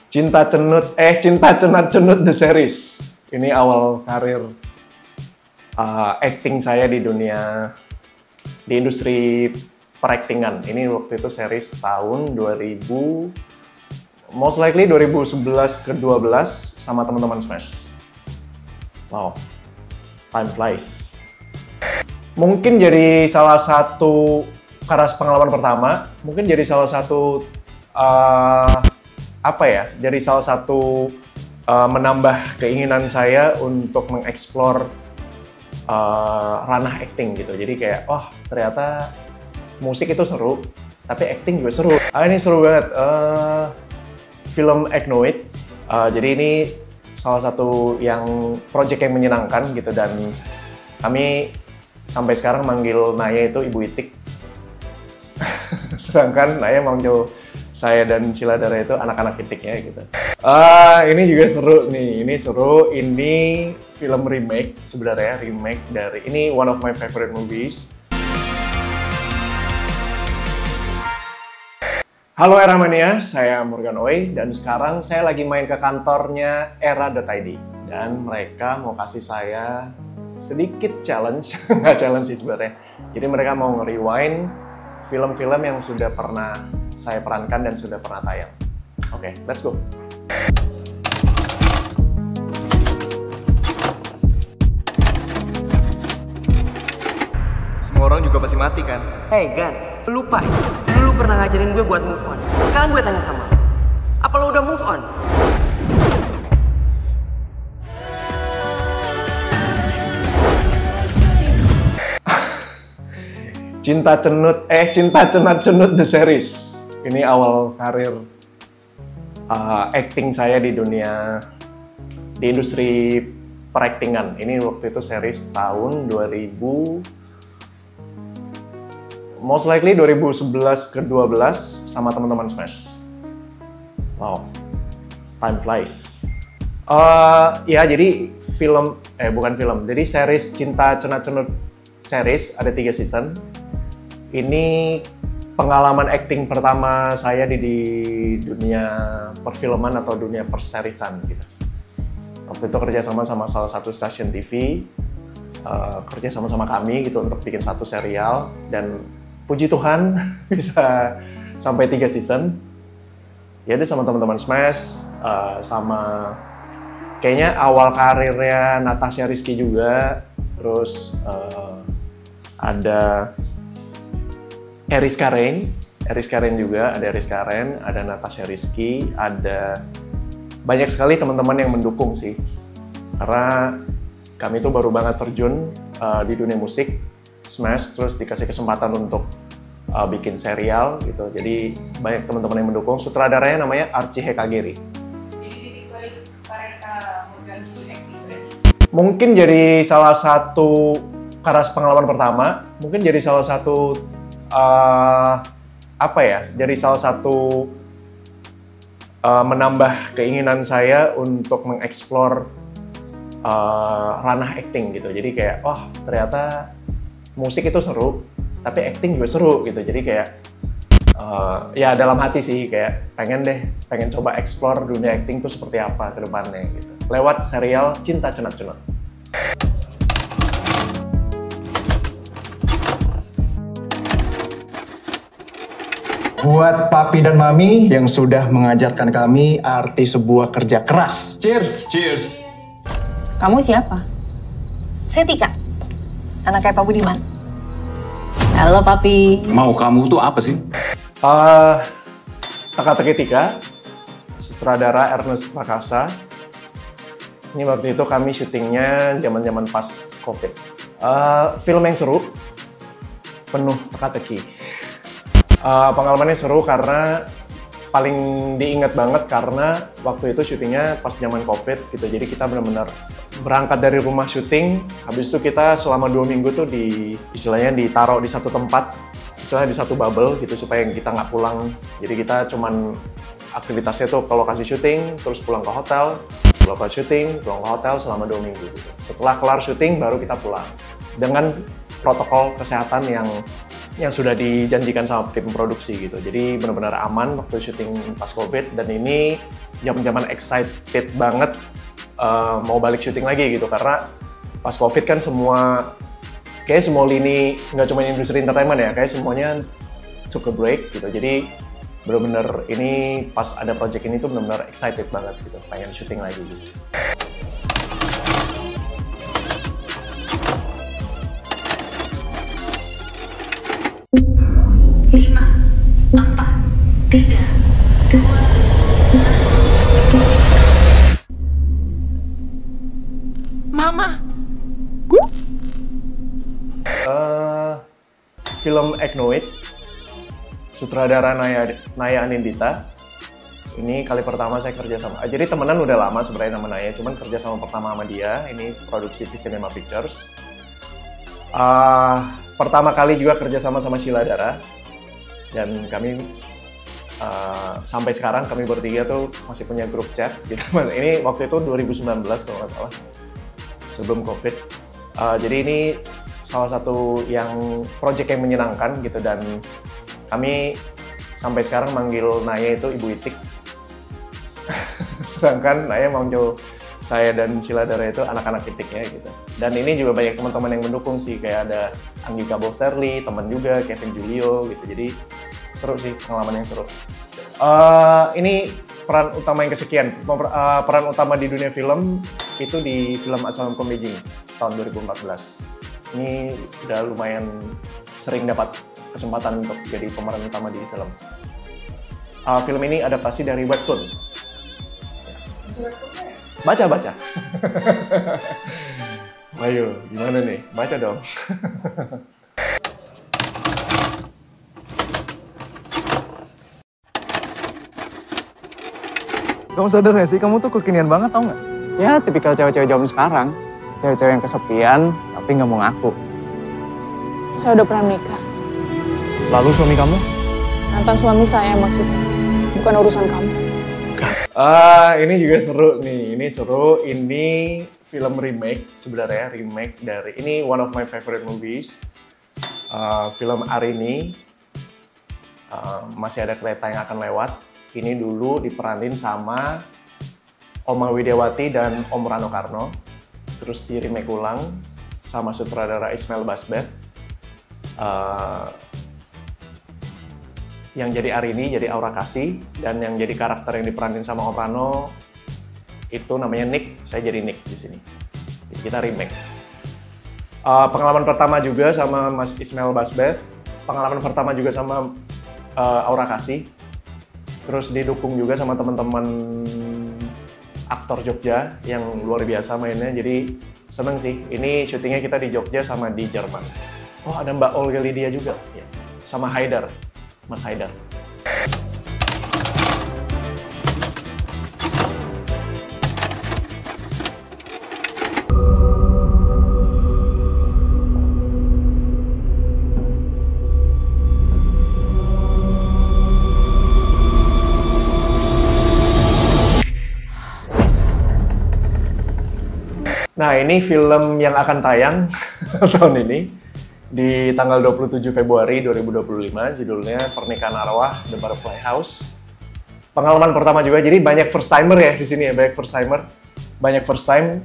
Cinta Cenat-Cenut The Series. Ini awal karir acting saya di industri peraktingan. Ini waktu itu series tahun 2000, most likely 2011 ke 12 sama teman-teman Smash. Wow, time flies. Mungkin jadi salah satu, karena pengalaman pertama, mungkin jadi salah satu jadi salah satu menambah keinginan saya untuk mengeksplor ranah acting gitu. Jadi kayak, ternyata musik itu seru, tapi acting juga seru. Ini seru banget. Film Eknoid. Jadi ini salah satu project yang menyenangkan gitu, dan kami sampai sekarang manggil Naya itu Ibu Itik. Sedangkan Naya manggil saya dan Ciladara itu anak-anak Itiknya gitu. Ini juga seru nih, ini seru. Ini film remake sebenarnya, ini one of my favorite movies. Halo Era Mania, saya Morgan Oey, dan sekarang saya lagi main ke kantornya Era.id, dan mereka mau kasih saya sedikit challenge, nggak challenge sih sebenarnya. Jadi mereka mau nge-rewind film-film yang sudah pernah saya perankan dan sudah pernah tayang. Oke, let's go. Semua orang juga pasti mati kan? Hey Gan, lu lupa ya? Lu pernah ngajarin gue buat move on. Sekarang gue tanya sama lu, apa lu udah move on? Cinta Cenat-Cenut The Series. Ini awal karir acting saya di industri peraktingan. Ini waktu itu series tahun 2000, most likely 2011 ke 12 sama teman-teman Smash. Wow, time flies. Jadi jadi series Cinta Cenat-Cenut series ada 3 season. Ini pengalaman acting pertama saya di dunia perfilman atau dunia perserisan gitu. Waktu itu kerja sama salah satu stasiun TV, kerja sama kami gitu untuk bikin satu serial, dan puji Tuhan bisa sampai 3 season. Ya, dia sama teman-teman Smash, sama kayaknya awal karirnya Natasha Rizky juga, terus ada Eris Karen juga, ada Natasha Rizky, ada banyak sekali teman-teman yang mendukung sih. Karena kami tuh baru banget terjun di dunia musik, Smash, terus dikasih kesempatan untuk bikin serial gitu. Jadi banyak teman-teman yang mendukung. Sutradaranya namanya Archie Hekagiri. Jadi titik balik karir Morgan di acting berarti? Mungkin jadi salah satu, karena pengalaman pertama, mungkin jadi salah satu menambah keinginan saya untuk mengeksplor ranah acting gitu. Jadi kayak, ternyata musik itu seru, tapi acting juga seru gitu. Jadi kayak, ya dalam hati sih kayak pengen coba explore dunia acting tuh seperti apa ke depannya gitu. Lewat serial Cinta Cenat-Cenut. Buat papi dan mami yang sudah mengajarkan kami arti sebuah kerja keras. Cheers! Cheers! Kamu siapa? Saya Tika, anaknya Pak Budiman. Halo Papi. Mau kamu tuh apa sih? Teka-teki Tika, sutradara Ernest Prakasa. Ini waktu itu kami syutingnya zaman-zaman pas COVID. Film yang seru, penuh teka-teki. Pengalamannya seru karena paling diingat banget karena waktu itu syutingnya pas zaman COVID gitu. Jadi kita benar-benar berangkat dari rumah syuting, habis itu kita selama 2 minggu tuh istilahnya ditaruh di satu tempat, istilahnya di satu bubble gitu supaya kita nggak pulang. Jadi kita cuman aktivitasnya tuh ke lokasi syuting, terus pulang ke hotel, pulang ke hotel selama 2 minggu gitu. Setelah kelar syuting baru kita pulang dengan protokol kesehatan yang yang sudah dijanjikan sama tim produksi gitu. Jadi benar-benar aman waktu syuting pas COVID, dan ini zaman-zaman excited banget mau balik syuting lagi gitu, karena pas COVID kan kayak semua lini, nggak cuma industri entertainment ya, kayak semuanya took a break gitu. Jadi benar-benar ini pas ada project ini tuh benar-benar excited banget gitu, pengen syuting lagi gitu. Film Egnoid, sutradara Naya Anindita. Ini kali pertama saya kerja sama. Jadi temenan udah lama sebenarnya sama Naya, cuman kerja sama pertama sama dia. Ini produksi V-Cinema Pictures. Pertama kali juga kerja sama Sheila Dara. Dan kami sampai sekarang kami bertiga tuh masih punya grup chat gitu. Ini waktu itu 2019 kalau nggak salah, sebelum COVID. Jadi ini salah satu project yang menyenangkan gitu, dan kami sampai sekarang manggil Naya itu Ibu Itik. Sedangkan Naya manggil saya dan Sheila Dara itu anak-anak Itiknya gitu. Dan ini juga banyak teman-teman yang mendukung sih, kayak ada Anggika Bosterli, teman juga, Kevin Julio gitu. Jadi seru sih, pengalaman yang seru. Ini peran utama yang kesekian. Peran utama di dunia film itu di film Assalamualaikum Beijing tahun 2014. Ini udah lumayan sering dapat kesempatan untuk jadi pemeran utama di film. Film ini adaptasi dari webtoon. Baca. Ayo, gimana nih? Baca dong. Kamu sadar gak sih, kamu tuh kekinian banget, tau gak? Ya, tipikal cewek-cewek zaman sekarang. Cewek-cewek yang kesepian, tapi nggak mau ngaku. Saya udah pernah menikah. Lalu suami kamu? Mantan suami saya maksudnya. Bukan urusan kamu. Ini juga seru nih. Ini seru. Ini film remake sebenarnya. Remake dari, ini one of my favorite movies. Film Arini. Masih ada kereta yang akan lewat. Ini dulu diperanin sama Oma Widiawati dan Om Rano Karno. Terus di remake ulang sama sutradara Ismail Basbet. Yang jadi Arini jadi Aura Kasih, dan yang jadi karakter yang diperanin sama Om Rano itu namanya Nick, saya jadi Nick di sini. Jadi kita remake. Pengalaman pertama juga sama Mas Ismail Basbet, pengalaman pertama juga sama Aura Kasih. Terus didukung juga sama teman-teman aktor Jogja yang luar biasa mainnya, jadi seneng sih. Ini syutingnya kita di Jogja sama di Jerman. Oh, ada Mbak Olga Lydia juga, ya. Sama Haidar, Mas Haidar. Nah, ini film yang akan tayang tahun ini di tanggal 27 Februari 2025, judulnya Pernikahan Arwah The Butterfly House. Pengalaman pertama juga, jadi banyak first timer ya di sini ya, banyak first timer, banyak first time.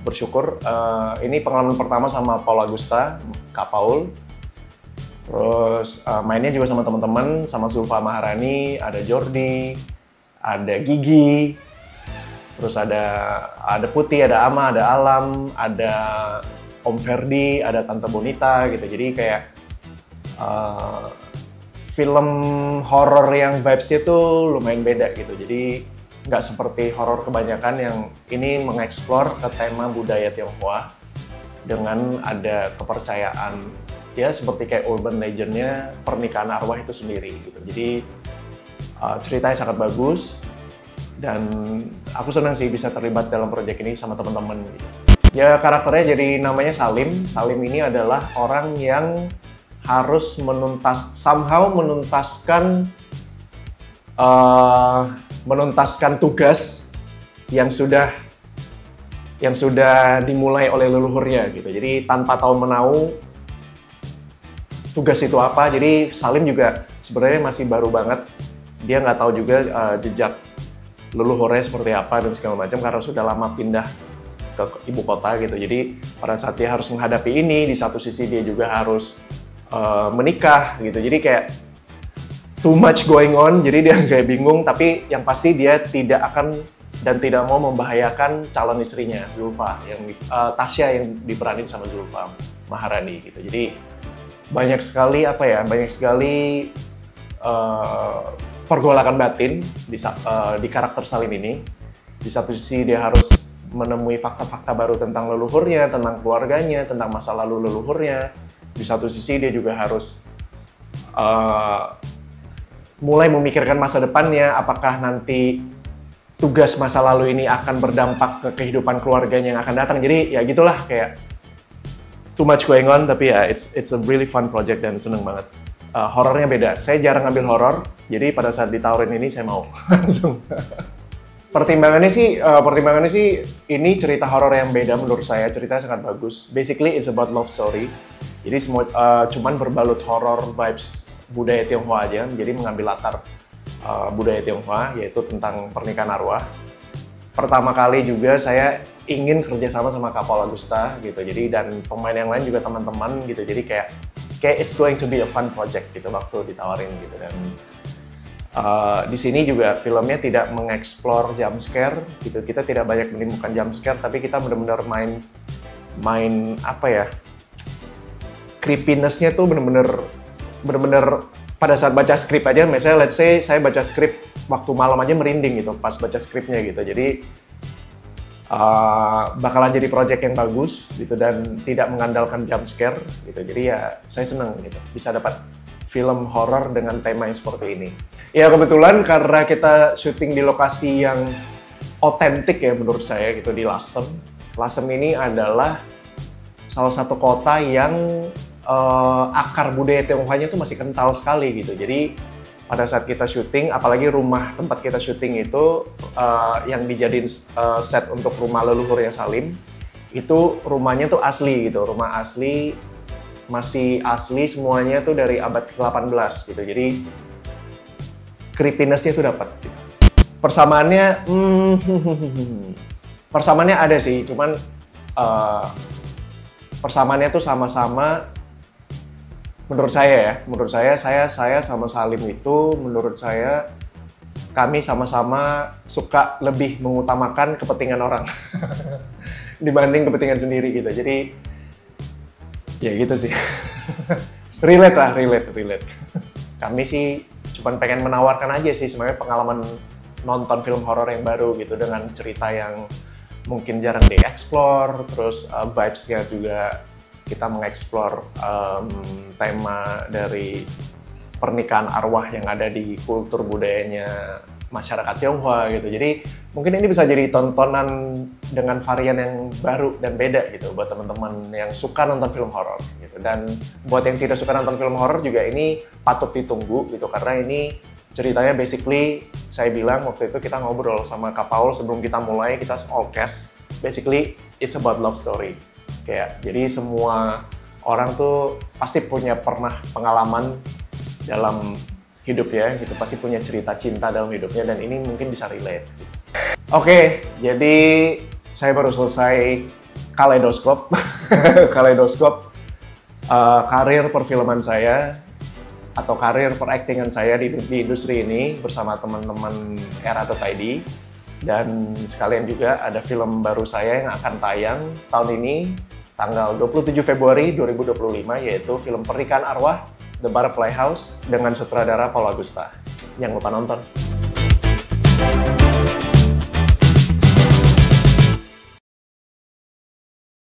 Bersyukur. Ini pengalaman pertama sama Paul Agusta, Kak Paul. Terus mainnya juga sama teman-teman, sama Zulfa Maharani, ada Jordi, ada Gigi. Terus ada Putih, ada Ama, ada Alam, ada Om Ferdi, ada Tante Bonita gitu. Jadi kayak film horor yang vibes-nya tuh lumayan beda gitu. Jadi nggak seperti horor kebanyakan, yang ini mengeksplor ke tema budaya Tionghoa dengan ada kepercayaan ya seperti kayak urban legend-nya pernikahan arwah itu sendiri gitu. Jadi ceritanya sangat bagus. Dan aku senang sih bisa terlibat dalam proyek ini sama teman-teman gitu. Ya karakternya jadi namanya Salim. Salim ini adalah orang yang harus menuntaskan tugas yang sudah dimulai oleh leluhurnya gitu. Jadi tanpa tahu menau tugas itu apa. Jadi Salim juga sebenarnya masih baru banget, dia nggak tahu juga jejak leluhurnya seperti apa dan segala macam karena sudah lama pindah ke ibu kota gitu. Jadi pada saat dia harus menghadapi ini, di satu sisi dia juga harus menikah gitu. Jadi kayak too much going on, jadi dia kayak bingung. Tapi yang pasti dia tidak akan dan tidak mau membahayakan calon istrinya Zulfa, yang Tasya yang diperanin sama Zulfa Maharani gitu. Jadi banyak sekali pergolakan batin di karakter Salim ini. Di satu sisi dia harus menemui fakta-fakta baru tentang leluhurnya, tentang keluarganya, tentang masa lalu leluhurnya. Di satu sisi dia juga harus mulai memikirkan masa depannya, apakah nanti tugas masa lalu ini akan berdampak ke kehidupan keluarganya yang akan datang. Jadi ya gitulah, kayak too much going on, tapi ya it's a really fun project dan seneng banget. Horornya beda, saya jarang ngambil horor, jadi pada saat ditawarin ini saya mau langsung. Pertimbangannya sih ini cerita horor yang beda menurut saya, ceritanya sangat bagus. Basically it's about love story, jadi semua cuman berbalut horor vibes budaya Tionghoa aja, jadi mengambil latar budaya Tionghoa, yaitu tentang pernikahan arwah. Pertama kali juga saya ingin kerjasama sama Kak Paul Agusta gitu, jadi dan pemain yang lain juga teman-teman gitu, jadi kayak it's going to be a fun project gitu waktu ditawarin gitu. Dan di sini juga filmnya tidak mengeksplor jump scare gitu, kita tidak banyak menemukan jump scare, tapi kita benar-benar main apa ya, creepiness-nya tuh bener-bener pada saat baca skrip aja, misalnya let's say saya baca skrip waktu malam aja merinding gitu pas baca skripnya gitu. Jadi bakalan jadi project yang bagus gitu dan tidak mengandalkan jump scare gitu. Jadi ya saya seneng gitu bisa dapat film horor dengan tema yang seperti ini. Ya kebetulan karena kita syuting di lokasi yang otentik ya menurut saya gitu, di Lasem. Lasem ini adalah salah satu kota yang akar budaya Tionghoanya itu masih kental sekali gitu. Jadi pada saat kita syuting, apalagi rumah tempat kita syuting itu yang dijadiin set untuk rumah leluhurnya Salim, itu rumahnya tuh asli gitu, rumah asli, masih asli semuanya tuh dari abad ke-18 gitu. Jadi creepiness-nya tuh dapat. Gitu. Persamaannya ada sih, cuman persamaannya tuh sama-sama. Menurut saya saya sama Salim itu, menurut saya kami sama-sama suka lebih mengutamakan kepentingan orang dibanding kepentingan sendiri gitu. Jadi ya gitu sih. relate. Kami sih cuman pengen menawarkan aja sih sebenarnya pengalaman nonton film horor yang baru gitu, dengan cerita yang mungkin jarang dieksplor, terus vibes-nya juga kita mengeksplor tema dari pernikahan arwah yang ada di kultur budayanya masyarakat Tionghoa gitu. Jadi mungkin ini bisa jadi tontonan dengan varian yang baru dan beda gitu buat teman-teman yang suka nonton film horor gitu. Dan buat yang tidak suka nonton film horor juga ini patut ditunggu gitu, karena ini ceritanya basically saya bilang waktu itu kita ngobrol sama Kak Paul sebelum kita mulai, kita all cast, basically it's about love story. Kayak, jadi semua orang tuh pasti pernah pengalaman dalam hidup ya, gitu. Pasti punya cerita cinta dalam hidupnya dan ini mungkin bisa relate. Oke, jadi saya baru selesai Kaleidoskop, karir perfilman saya atau karir peraktingan saya di industri ini bersama teman-teman Era.id. Dan sekalian juga ada film baru saya yang akan tayang tahun ini, tanggal 27 Februari 2025, yaitu film Pernikahan Arwah, The Butterfly House, dengan sutradara Paul Agusta. Jangan lupa nonton.